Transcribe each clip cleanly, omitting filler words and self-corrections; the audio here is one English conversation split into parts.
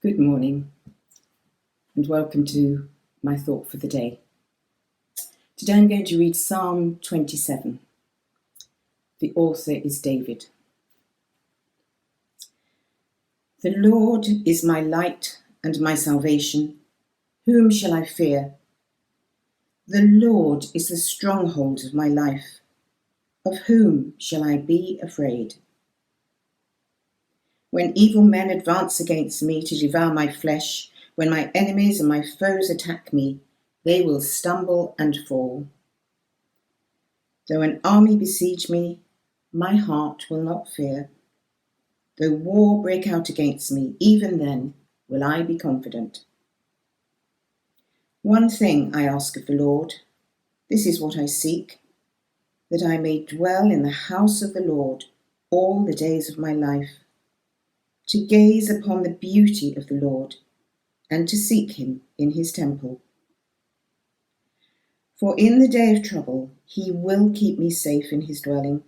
Good morning and welcome to my thought for the day. Today I'm going to read Psalm 27. The author is David. The Lord is my light and my salvation. Whom shall I fear? The Lord is the stronghold of my life. Of whom shall I be afraid? When evil men advance against me to devour my flesh, when my enemies and my foes attack me, they will stumble and fall. Though an army besiege me, my heart will not fear. Though war break out against me, even then will I be confident. One thing I ask of the Lord, this is what I seek, that I may dwell in the house of the Lord all the days of my life, to gaze upon the beauty of the Lord and to seek him in his temple. For in the day of trouble he will keep me safe in his dwelling.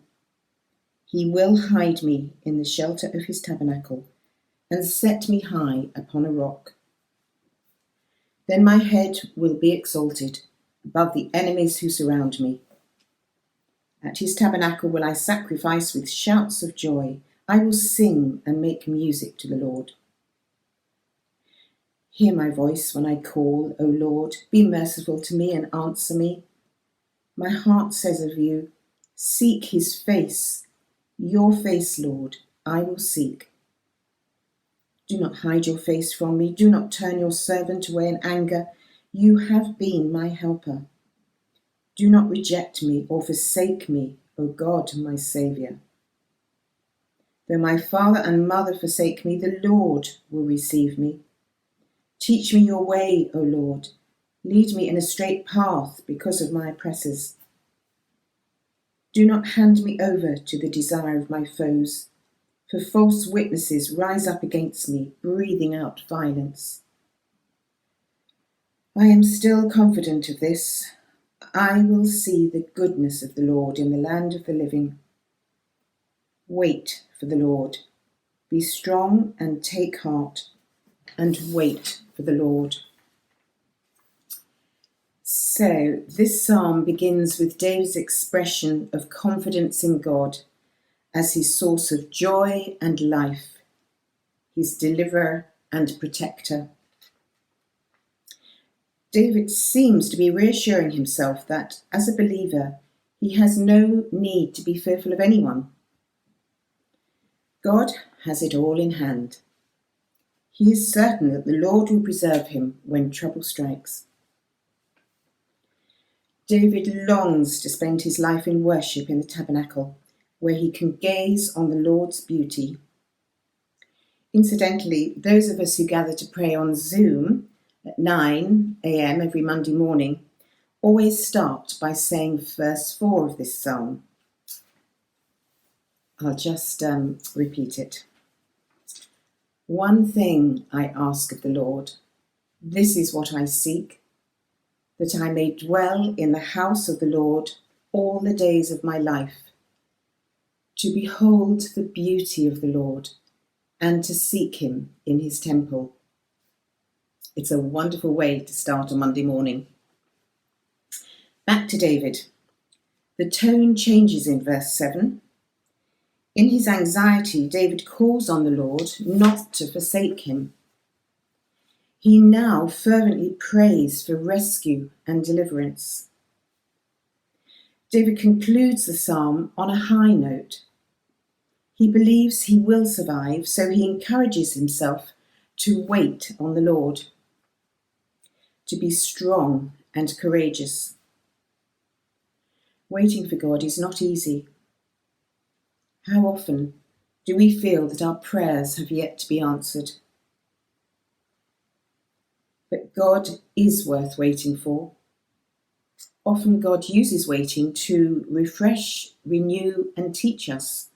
He will hide me in the shelter of his tabernacle and set me high upon a rock. Then my head will be exalted above the enemies who surround me. At his tabernacle will I sacrifice with shouts of joy. I will sing and make music to the Lord. Hear my voice when I call, O Lord. Be merciful to me and answer me. My heart says of you, seek his face. Your face, Lord, I will seek. Do not hide your face from me. Do not turn your servant away in anger. You have been my helper. Do not reject me or forsake me, O God, my Saviour. Though my father and mother forsake me, the Lord will receive me. Teach me your way, O Lord. Lead me in a straight path because of my oppressors. Do not hand me over to the desire of my foes, for false witnesses rise up against me, breathing out violence. I am still confident of this. I will see the goodness of the Lord in the land of the living. Wait for the Lord. Be strong and take heart, and wait for the Lord. So, this psalm begins with David's expression of confidence in God as his source of joy and life, his deliverer and protector. David seems to be reassuring himself that, as a believer, he has no need to be fearful of anyone. God has it all in hand. He is certain that the Lord will preserve him when trouble strikes. David longs to spend his life in worship in the tabernacle, where he can gaze on the Lord's beauty. Incidentally, those of us who gather to pray on Zoom at 9 a.m. every Monday morning always start by saying verse 4 of this psalm. I'll just repeat it. One thing I ask of the Lord, this is what I seek, that I may dwell in the house of the Lord all the days of my life, to behold the beauty of the Lord and to seek him in his temple. It's a wonderful way to start a Monday morning. Back to David. The tone changes in verse 7. In his anxiety, David calls on the Lord not to forsake him. He now fervently prays for rescue and deliverance. David concludes the psalm on a high note. He believes he will survive, so he encourages himself to wait on the Lord, to be strong and courageous. Waiting for God is not easy. How often do we feel that our prayers have yet to be answered? But God is worth waiting for. Often God uses waiting to refresh, renew, and teach us.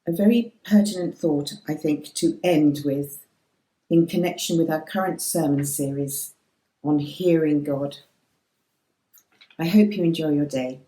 A very pertinent thought, I think, to end with in connection with our current sermon series on hearing God. I hope you enjoy your day.